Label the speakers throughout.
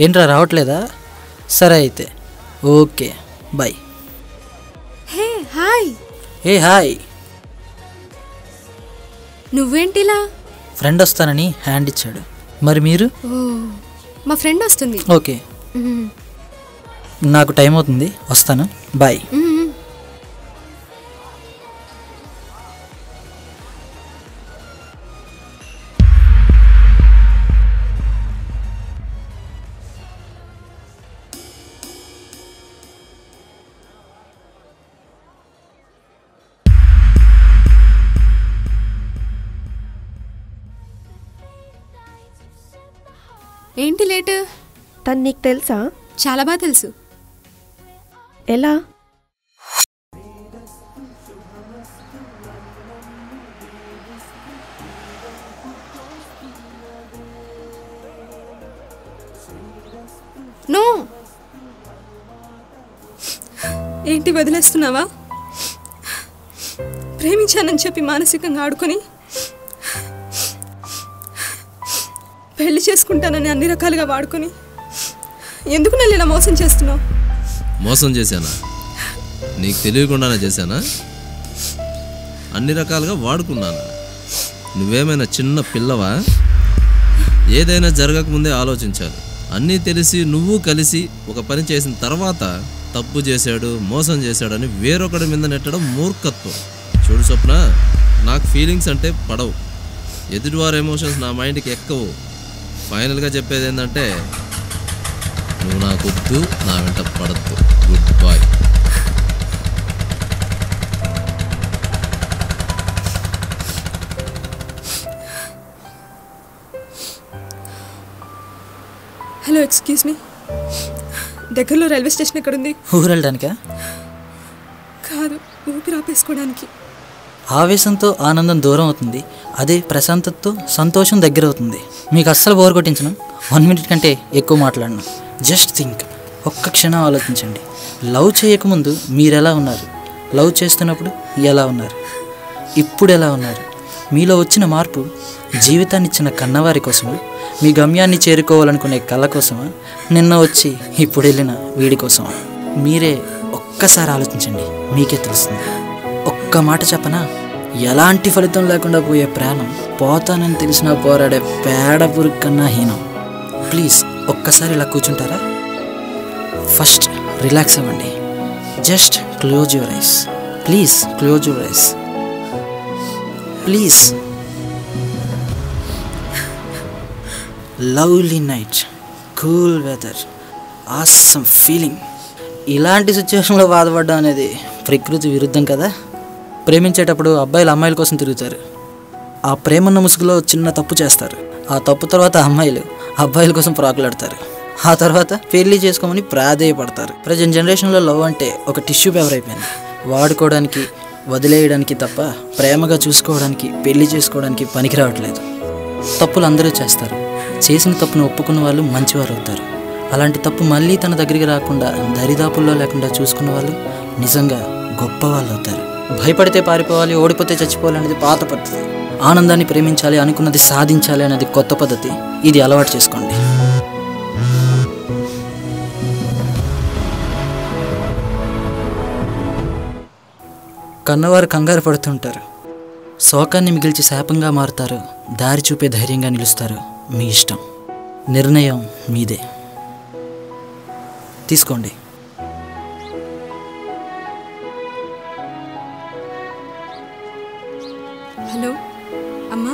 Speaker 1: ఏంట్రా రావట్లేదా? సరే అయితే ఓకే బాయ్.
Speaker 2: Hey hi.
Speaker 1: ఏ హాయ్.
Speaker 2: నువ్వేంటిలా?
Speaker 1: ఫ్రెండ్ వస్తానని హ్యాండ్ ఇచ్చాడు. మరి మీరు?
Speaker 2: మా ఫ్రెండ్ వస్తుంది.
Speaker 1: ఓకే నాకు టైం అవుతుంది, వస్తాను బాయ్.
Speaker 2: ఏంటి లేట్?
Speaker 3: తను నీకు తెలుసా?
Speaker 2: చాలా బాగా తెలుసు.
Speaker 3: ఎలా?
Speaker 2: నో. ఏంటి వదిలేస్తున్నావా? ప్రేమించానని చెప్పి మానసికంగా ఆడుకొని పెళ్లి చేసుకుంటానని అన్ని రకాలుగా వాడుకొని ఎందుకు నన్ను ఇలా మోసం చేస్తున్నావు?
Speaker 4: మోసం చేశానా? నీకు తెలియకుండానే చేశానా? అన్ని రకాలుగా వాడుకున్నానా? నువ్వేమైనా చిన్న పిల్లవా? ఏదైనా జరగకముందే ఆలోచించాలి. అన్నీ తెలిసి నువ్వు కలిసి ఒక పని చేసిన తర్వాత తప్పు చేశాడు, మోసం చేశాడని వేరొకడి మీద నెట్టడం మూర్ఖత్వం. చూడు స్వప్న, నాకు ఫీలింగ్స్ అంటే పడవు. ఎదుటివారి ఎమోషన్స్ నా మైండ్కి ఎక్కవు. ఫైనల్గా చెప్పేది ఏంటంటే, నువ్వు నాకొద్దు, నా వెంట పడద్దు. Good boy.
Speaker 2: Hello, excuse me, దగ్గరలో రైల్వే స్టేషన్ ఎక్కడుంది?
Speaker 1: ఊరు వెళ్ళడానికా?
Speaker 2: కాదు, ఊపిరి ఆపేసుకోవడానికి.
Speaker 1: ఆవేశంతో ఆనందం దూరం అవుతుంది, అదే ప్రశాంతతతో సంతోషం దగ్గర అవుతుంది. మీకు అస్సలు బోర్ కొట్టించను, 1 minute కంటే ఎక్కువ మాట్లాడను. జస్ట్ థింక్, ఒక్క క్షణం ఆలోచించండి. లవ్ చేయకముందు మీరు ఎలా ఉన్నారు? లవ్ చేస్తున్నప్పుడు ఎలా ఉన్నారు? ఇప్పుడు ఎలా ఉన్నారు? మీలో వచ్చిన మార్పు జీవితాన్ని ఇచ్చిన కన్నవారి కోసమా? మీ గమ్యాన్ని చేరుకోవాలనుకునే కళ కోసమా? నిన్న వచ్చి ఇప్పుడు వెళ్ళిన వీడి కోసమా? మీరే ఒక్కసారి ఆలోచించండి, మీకే తెలుస్తుంది. ఒక్క మాట చెప్పనా? ఎలాంటి ఫలితం లేకుండా పోయే ప్రాణం పోతానని తెలిసినా పోరాడే పేడ పురుగు కన్నా హీనం. ప్లీజ్ ఒక్కసారి ఇలా కూర్చుంటారా? ఫస్ట్ రిలాక్స్ అవ్వండి. Just close your eyes. Please close your eyes. Please. Lovely night, cool weather, awesome feeling. ఇలాంటి సిచ్యువేషన్లో బాధపడడం అనేది ప్రకృతి విరుద్ధం కదా. ప్రేమించేటప్పుడు అబ్బాయిలు అమ్మాయిల కోసం తిరుగుతారు. ఆ ప్రేమన్న ముసుగులో చిన్న తప్పు చేస్తారు. ఆ తప్పు తర్వాత అమ్మాయిలు అబ్బాయిల కోసం ప్రాకులాడతారు. ఆ తర్వాత పెళ్లి చేసుకోమని ప్రాధేయపడతారు. ప్రజెంట్ జనరేషన్లో లవ్ అంటే ఒక టిష్యూ పేపర్ అయిపోయింది. వాడుకోవడానికి, వదిలేయడానికి తప్ప ప్రేమగా చూసుకోవడానికి, పెళ్లి చేసుకోవడానికి పనికి రావట్లేదు. తప్పులు అందరూ చేస్తారు. చేసిన తప్పును ఒప్పుకున్న వాళ్ళు మంచివారు అవుతారు. అలాంటి తప్పు మళ్ళీ తన దగ్గరికి రాకుండా దరిదాపుల్లో లేకుండా చూసుకున్న వాళ్ళు నిజంగా గొప్ప వాళ్ళు అవుతారు. భయపడితే పారిపోవాలి, ఓడిపోతే చచ్చిపోవాలి అనేది పాత పద్ధతి. ఆనందాన్ని ప్రేమించాలి, అనుకున్నది సాధించాలి అనేది కొత్త పద్ధతి. ఇది అలవాటు చేసుకోండి. కన్నవారు కంగారు పడుతుంటారు, శోకాన్ని మిగిల్చి శాపంగా మారుతారు, దారి చూపే ధైర్యంగా నిలుస్తారు. మీ ఇష్టం, నిర్ణయం మీదే. తీసుకోండి.
Speaker 2: హలో అమ్మా,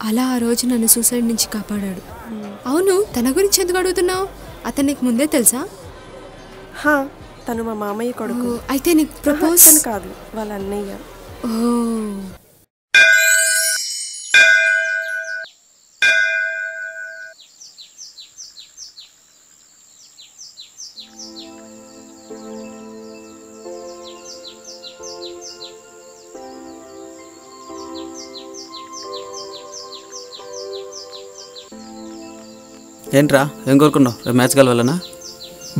Speaker 2: అలా ఆ రోజు నన్ను సూసైడ్ నుంచి కాపాడాడు. అవును, తన గురించి ఎందుకు అడుగుతున్నావు? అతను నీకు ముందే తెలుసా?
Speaker 3: తను మా మామయ్య కొడుకు.
Speaker 2: అయితే నీకు ప్రపోజ్
Speaker 3: కాదు, వాళ్ళ అన్నయ్య.
Speaker 2: ఓ,
Speaker 5: ఏంట్రా, ఏం కోరుకున్నావు? రేపు మ్యాచ్ గెలవాలనా?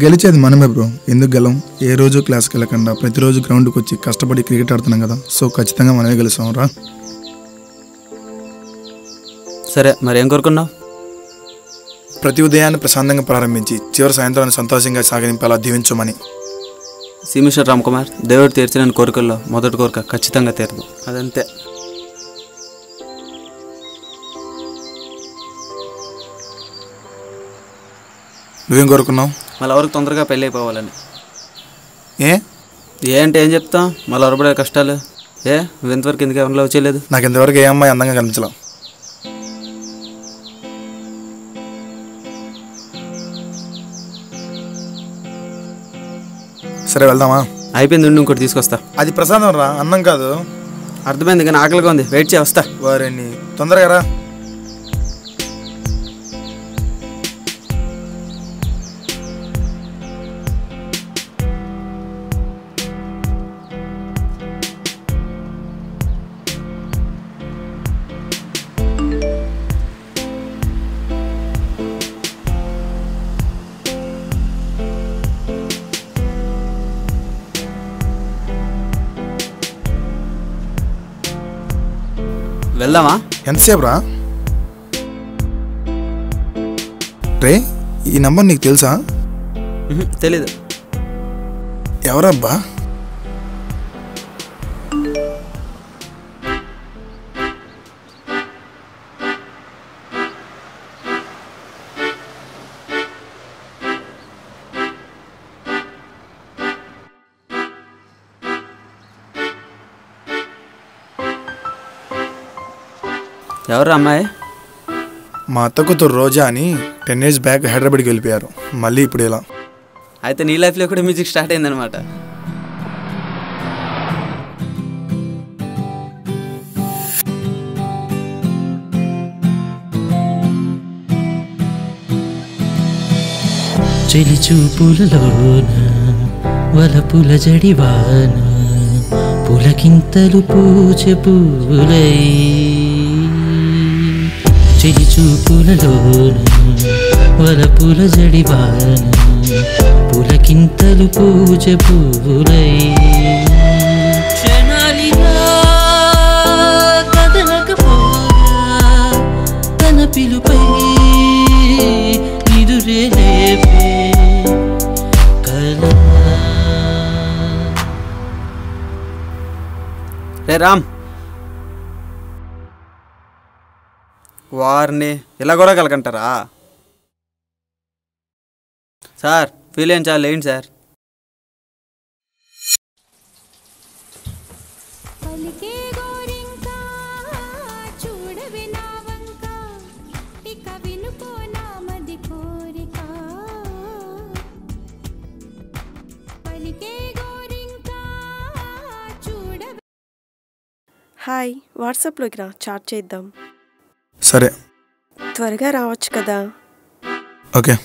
Speaker 6: గెలిచేది మనమే బ్రో, ఎందుకు గెలం? ఏ రోజు క్లాస్కి వెళ్ళకుండా ప్రతిరోజు గ్రౌండ్కి వచ్చి కష్టపడి క్రికెట్ ఆడుతున్నాం కదా, సో ఖచ్చితంగా మనమే గెలుస్తాం రా.
Speaker 5: సరే, మరి ఏం కోరుకున్నావు?
Speaker 6: ప్రతి ఉదయాన్ని ప్రశాంతంగా ప్రారంభించి చివరి సాయంత్రాన్ని సంతోషంగా సాగనింపేలా దీవించమని.
Speaker 5: సీమేశ్వర రామ్కుమార్, దేవుడు తీర్చిన కోరికల్లో మొదటి కోరిక ఖచ్చితంగా తీరదు. అదంతే.
Speaker 6: నువ్వేం కోరుకున్నావు?
Speaker 5: మళ్ళీ ఎవరికి తొందరగా పెళ్ళి అయిపోవాలని.
Speaker 6: ఏ
Speaker 5: అంటే ఏం చెప్తాం, మళ్ళీ ఎవరిపడే కష్టాలు. నువ్వు ఇంతవరకు ఎందుకు ఎవరిలో వచ్చేయలేదు?
Speaker 6: నాకు ఇంతవరకు ఏ అమ్మాయి అందంగా కనిపించలా. సరే వెళ్దామా?
Speaker 5: అయిపోయింది, ఇంకోటి తీసుకొస్తా.
Speaker 6: అది ప్రసాదం రా, అన్నం కాదు.
Speaker 5: అర్థమైంది, కానీ ఆకలిగా ఉంది, వెయిట్ చేయి, వస్తా.
Speaker 6: వారిని తొందరగా రా.
Speaker 5: వెళ్దామా?
Speaker 6: ఎంతసేపు రా? రే, ఈ నంబర్ నీకు తెలుసా?
Speaker 5: తెలీదు.
Speaker 6: ఎవరబ్బా?
Speaker 5: ఎవరు అమ్మాయి?
Speaker 6: మా అత్త కూతురు రోజా అని 10 years బ్యాక్ హైదరాబాద్కి వెళ్ళిపోయారు. మళ్ళీ ఇప్పుడు ఇలా.
Speaker 5: అయితే నీ లైఫ్లో కూడా మ్యూజిక్ స్టార్ట్ అయిందనమాట.
Speaker 1: చెలి చూపులలోన వలపుల జడివాన పులకింతలు పూచె పూలై, చెలి చూపులలోన వలపుల జడివాన పులకింతలు పూచె పూలై, క్షణాలిలా కదలకపోగా తన పిలుపై నిదురే లేపే కలా.
Speaker 5: రే రామ్, వారిని ఇలా కూడా కలకంటారా? సార్ ఫీల్ ఏం చాలా ఏంటి సార్?
Speaker 3: హాయ్, వాట్సాప్లోకి రా, చాట్ చేద్దాం.
Speaker 6: సరే,
Speaker 3: త్వరగా రావచ్చు కదా.
Speaker 6: ఓకే.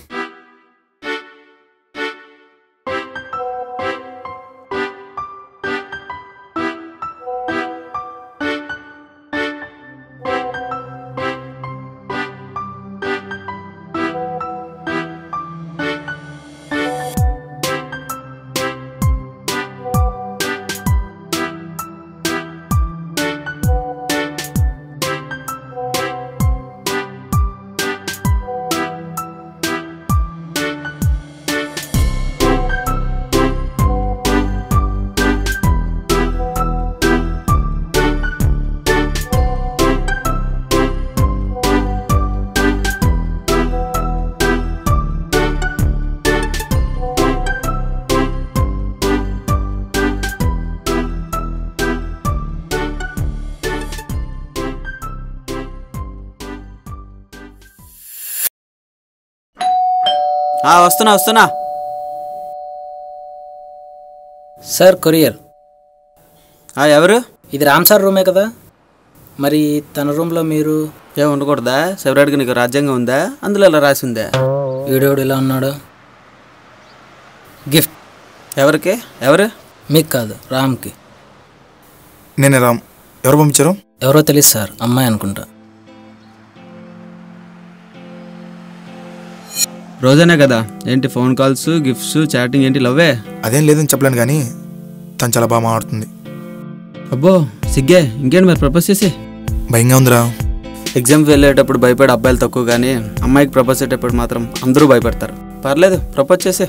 Speaker 5: వస్తున్నా.
Speaker 1: Sir, courier.
Speaker 5: ఎవరు?
Speaker 1: ఇది రామ్ సార్ రూమే కదా, మరి తన రూమ్లో మీరు
Speaker 5: ఏం ఉండకూడదా? సెపరేట్గా నీకు రాజ్యాంగం ఉందా? అందులో ఇలా రాసి ఉందా?
Speaker 1: వీడియోడు ఇలా ఉన్నాడు. గిఫ్ట్
Speaker 5: ఎవరికి? ఎవరు?
Speaker 1: మీకు కాదు, రామ్కి.
Speaker 6: నేనే రామ్. ఎవరు పంపించారు?
Speaker 1: ఎవరో తెలియదు సార్, అమ్మాయి అనుకుంటా.
Speaker 5: రోజనే కదా ఏంటి ఫోన్ కాల్స్, గిఫ్ట్స్, చాటింగ్ ఏంటి? లవ్వే?
Speaker 6: అదేం లేదని చెప్పలేను, కానీ తను చాలా బాగా మాట్లాడుతుంది.
Speaker 5: అబ్బో సిగ్గే, ఇంకేంటి మరి ప్రపోజ్ చేసి?
Speaker 6: భయంగా ఉందిరా.
Speaker 5: ఎగ్జామ్కి వెళ్ళేటప్పుడు భయపడే అబ్బాయిలు తక్కువ, కానీ అమ్మాయికి ప్రపోజ్ చేసేటప్పుడు మాత్రం అందరూ భయపడతారు. పర్లేదు, ప్రపోజ్ చేసే.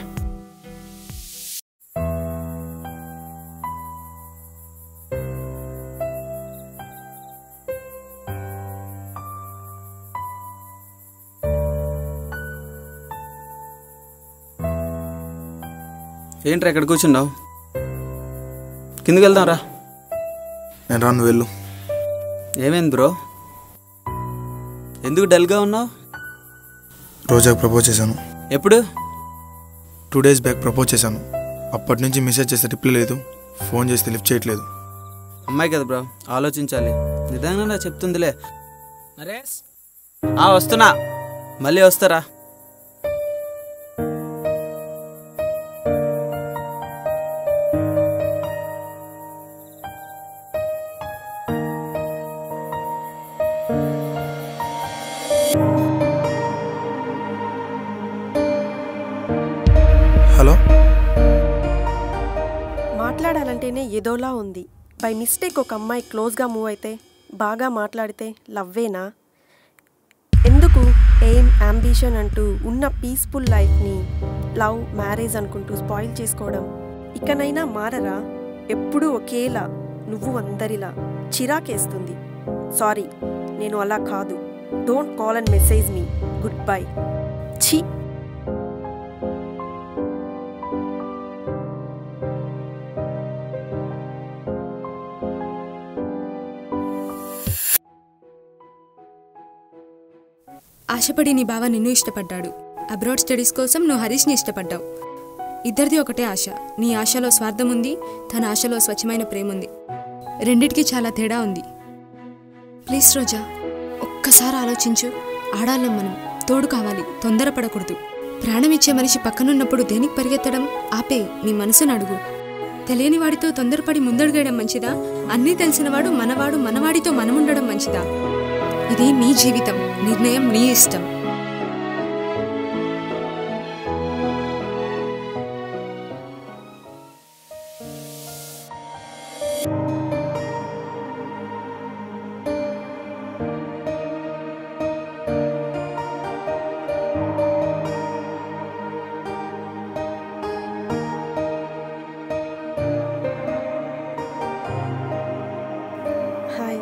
Speaker 5: ఏంట్రా ఎక్కడ కూర్చున్నావు? కిందకి వెళ్దాం రా.
Speaker 6: నేను రాను, వెళ్ళు.
Speaker 5: ఏమైంది బ్రో, ఎందుకు డల్గా ఉన్నావు?
Speaker 6: రోజాకి ప్రపోజ్ చేశాను.
Speaker 5: ఎప్పుడు?
Speaker 6: 2 days బ్యాక్ ప్రపోజ్ చేశాను. అప్పటి నుంచి మెసేజ్ చేస్తే రిప్లై లేదు, ఫోన్ చేస్తే లిఫ్ట్ చేయట్లేదు.
Speaker 5: అమ్మాయి కదా బ్రో, ఆలోచించాలి. నిదానంగా చెప్తుందిలే. నరేష్ వస్తున్నా, మళ్ళీ వస్తారా?
Speaker 6: హలో.
Speaker 3: మాట్లాడాలంటేనే ఏదోలా ఉంది. బై మిస్టేక్ ఒక అమ్మాయి క్లోజ్గా మూవ్ అయితే, బాగా మాట్లాడితే లవ్వేనా? ఎందుకు ఎయిమ్, అంబిషన్ అంటూ ఉన్న పీస్ఫుల్ లైఫ్ని లవ్, మ్యారేజ్ అనుకుంటూ స్పాయిల్ చేసుకోవడం? ఇకనైనా మారరా? ఎప్పుడూ ఒకేలా, నువ్వు అందరిలా. చిరాకేస్తుంది. సారీ, నేను అలా కాదు. Don't call and message me. Good bye. ఛీ.
Speaker 2: ఆశపడి నీ బావ నిన్ను ఇష్టపడ్డాడు. అబ్రాడ్ స్టడీస్ కోసం నువ్వు హరీష్ని ఇష్టపడ్డావు. ఇద్దరిది ఒకటే ఆశ. నీ ఆశలో స్వార్థం ఉంది, తన ఆశలో స్వచ్ఛమైన ప్రేమ ఉంది. రెండిటికి చాలా తేడా ఉంది. ప్లీజ్ రోజా, ఒక్కసారి ఆలోచించు. ఆడాలం మనం, తోడు కావాలి, తొందరపడకూడదు. ప్రాణం ఇచ్చే మనిషి పక్కనున్నప్పుడు దేనికి పరిగెత్తడం? ఆపే, నీ మనసును అడుగు. తెలియని వాడితో తొందరపడి ముందడుగేయడం మంచిదా? అన్నీ తెలిసినవాడు మనవాడు, మనవాడితో మనముండడం మంచిదా? ఇది నీ జీవితం, నిర్ణయం నీ ఇష్టం.
Speaker 3: హాయ్,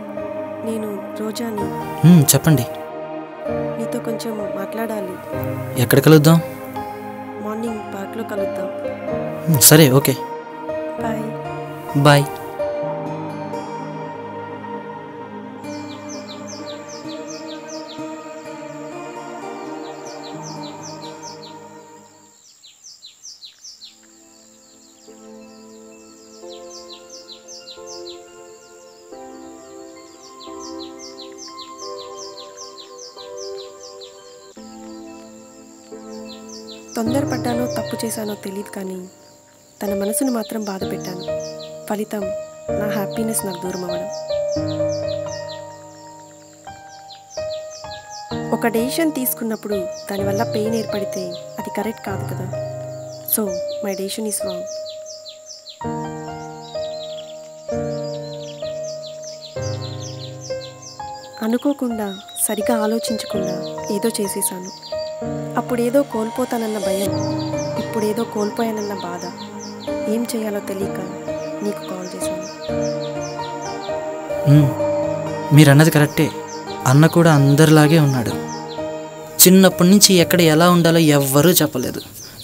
Speaker 3: నేను రోజాని.
Speaker 1: చెప్పండి.
Speaker 3: నీతో కొంచెం మాట్లాడాలి.
Speaker 1: ఎక్కడ కలుద్దాం?
Speaker 3: మార్నింగ్ పార్క్లో కలుద్దాం.
Speaker 1: సరే, ఓకే.
Speaker 3: బాయ్.
Speaker 1: బాయ్.
Speaker 3: తొందరపడ్డానో తప్పు చేశానో తెలియదు, కానీ తన మనసును మాత్రం బాధ పెట్టాను. ఫలితం నా హ్యాపీనెస్ నాకు దూరం అవ్వడం. ఒక డెసిషన్ తీసుకున్నప్పుడు దానివల్ల పెయిన్ ఏర్పడితే అది కరెక్ట్ కాదు కదా. So my decision is wrong. అనుకోకుండా, సరిగా ఆలోచించకుండా ఏదో చేసేసాను. అప్పుడేదో కోల్పోతానన్న భయం, ఇప్పుడేదో కోల్పోయానన్న బాధ. ఏం చేయాలో తెలియక నీకు కాల్ చేశాను.
Speaker 1: మీరన్నది కరెక్టే. అన్న కూడా అందరిలాగే ఉన్నాడు. చిన్నప్పటి నుంచి ఎక్కడ ఎలా ఉండాలో ఎవ్వరూ చెప్పలేదు,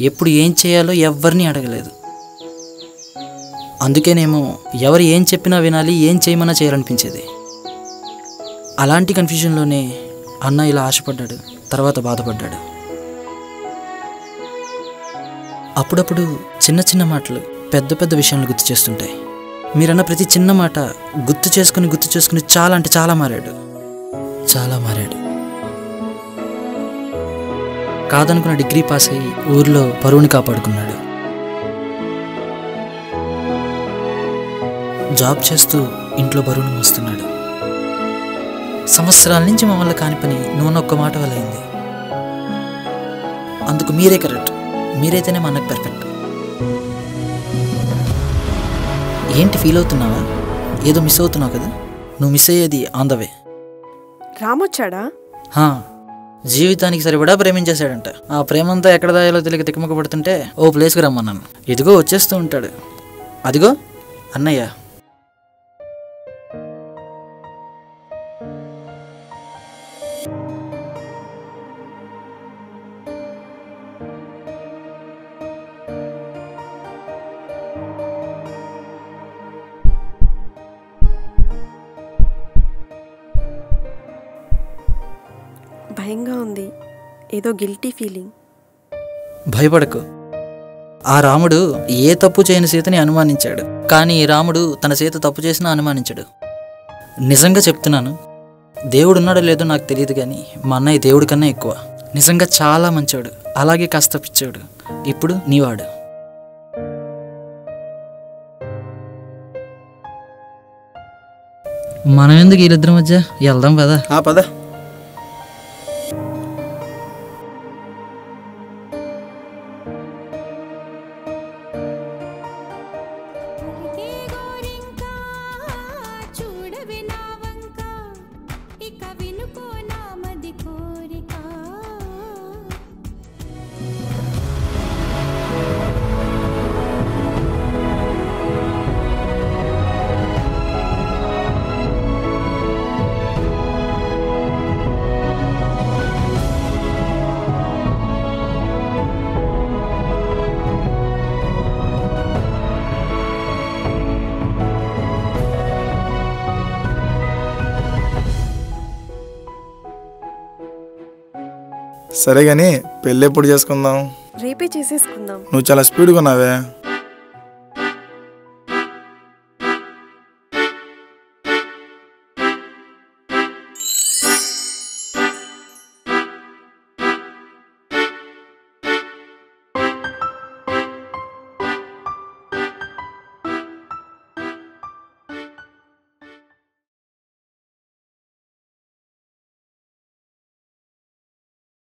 Speaker 1: ఎప్పుడు ఏం చేయాలో ఎవ్వరిని అడగలేదు. అందుకేనేమో ఎవరు ఏం చెప్పినా వినాలి, ఏం చేయమన్నా చేయాలనిపించేది. అలాంటి కన్ఫ్యూజన్లోనే అన్న ఇలా ఆశపడ్డాడు, తర్వాత బాధపడ్డాడు. అప్పుడప్పుడు చిన్న చిన్న మాటలు పెద్ద పెద్ద విషయాలను గుర్తు చేస్తుంటాయి. మీరన్న ప్రతి చిన్న మాట గుర్తు చేసుకుని చాలా అంటే చాలా మారాడు. కాదనుకున్న డిగ్రీ పాస్ అయ్యి ఊర్లో పరువుని కాపాడుకున్నాడు. జాబ్ చేస్తూ ఇంట్లో బరువును మోస్తున్నాడు. సంవత్సరాల నుంచి మమ్మల్ని కాని పని నువ్వు ఒక్క మాట వల్ల అయింది. అందుకు మీరే కరెక్ట్. మీరైతేనే మా అన్నకు పర్ఫెక్ట్. ఏంటి ఫీల్ అవుతున్నావా? ఏదో మిస్ అవుతున్నావు కదా. నువ్వు మిస్ అయ్యేది ఆన్ ద వే.
Speaker 3: రామొచ్చాడా?
Speaker 1: హా, జీవితానికి సరిపడా ప్రేమించేశాడంట. ఆ ప్రేమంతా ఎక్కడ దాయాలో తెలియక తిక్కమక పడుతుంటే ఓ ప్లేస్కి రమ్మన్నాను. ఇదిగో వచ్చేస్తూ ఉంటాడు. అదిగో అన్నయ్య.
Speaker 3: భయంగా ఉంది, ఏదో గిల్టీ ఫీలింగ్.
Speaker 1: భయపడకు. ఆ రాముడు ఏ తప్పు చేయని సీతని అనుమానించాడు, కానీ ఈ రాముడు తన సీత తప్పు చేసినా అనుమానించాడు. నిజంగా చెప్తున్నాను, దేవుడున్నాడో లేదో నాకు తెలియదు, కానీ మా అన్నయ్య దేవుడి కన్నా ఎక్కువ. నిజంగా చాలా మంచోడు, అలాగే కాస్త పిచ్చోడు. ఇప్పుడు నీవాడు. మనం ఎందుకు వీళ్ళిద్దరి మధ్య వెళ్దాం పదా.
Speaker 5: పద.
Speaker 6: సరే కానీ పెళ్ళి ఎప్పుడు చేసుకుందాం?
Speaker 3: రేపే చేసేసుకుందాం.
Speaker 6: నువ్వు చాలా స్పీడ్గా ఉన్నావే.